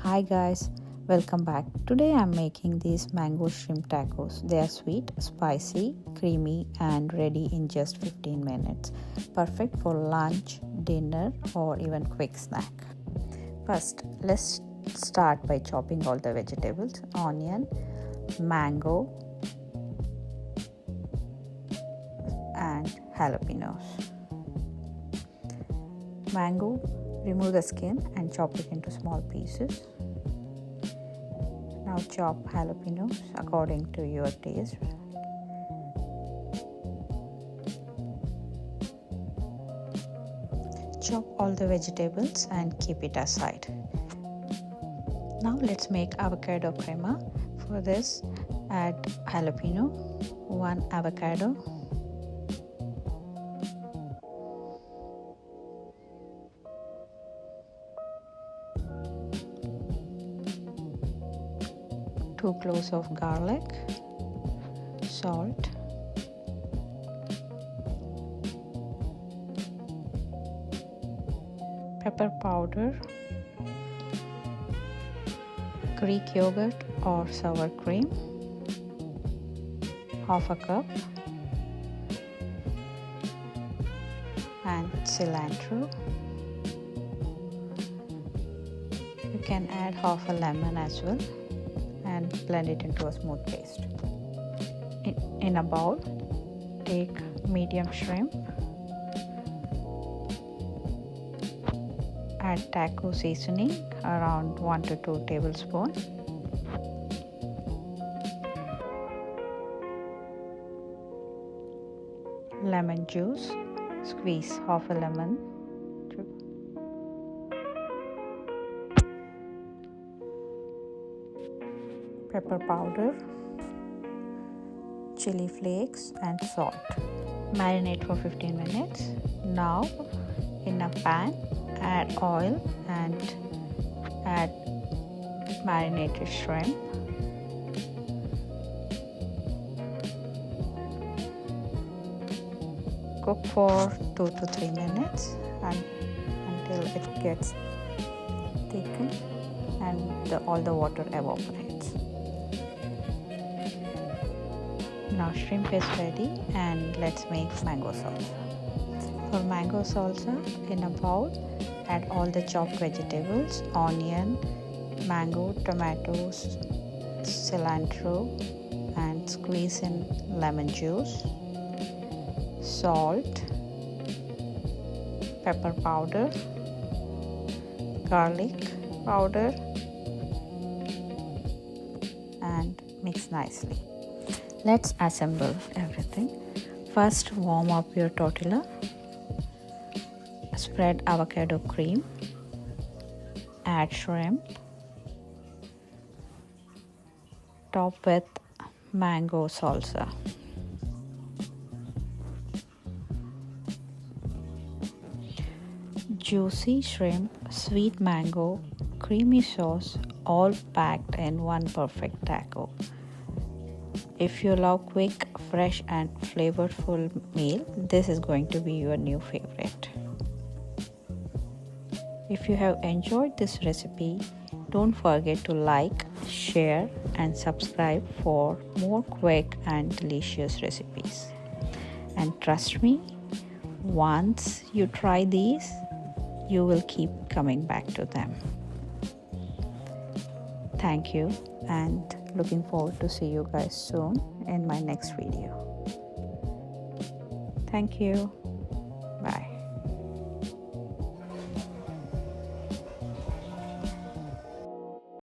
Hi guys, welcome back. Today I'm making these mango shrimp tacos. They are sweet, spicy, creamy and ready in just 15 minutes. Perfect for lunch, dinner or even quick snack. First, let's start by chopping all the vegetables, onion, mango and jalapenos. Mango, remove the skin and chop it into small pieces. Now chop jalapenos according to your taste. Chop all the vegetables and keep it aside. Now let's make avocado crema. For this, add jalapeno, 1 avocado, two cloves of garlic, salt, pepper powder, Greek yogurt or sour cream, half a cup, and cilantro. You can add half a lemon as well and blend it into a smooth paste. In a bowl, take medium shrimp, add taco seasoning around 1 to 2 tablespoons, lemon juice, squeeze half a lemon, pepper powder, chili flakes and salt. Marinate for 15 minutes. Now in a pan, add oil and add marinated shrimp. Cook for 2 to 3 minutes until it gets thickened and all the water evaporates. Now shrimp is ready and let's make mango salsa. For mango salsa, in a bowl, add all the chopped vegetables, onion, mango, tomatoes, cilantro and squeeze in lemon juice, salt, pepper powder, garlic powder and mix nicely. Let's assemble everything. First, warm up your tortilla. Spread avocado cream. Add shrimp. Top with mango salsa. Juicy shrimp, sweet mango, creamy sauce, all packed in one perfect taco. If you love quick, fresh and flavorful meal, this is going to be your new favorite. If you have enjoyed this recipe, don't forget to like, share and subscribe for more quick and delicious recipes. And trust me, once you try these, you will keep coming back to them. Thank you and looking forward to see you guys soon in my next video. Thank you.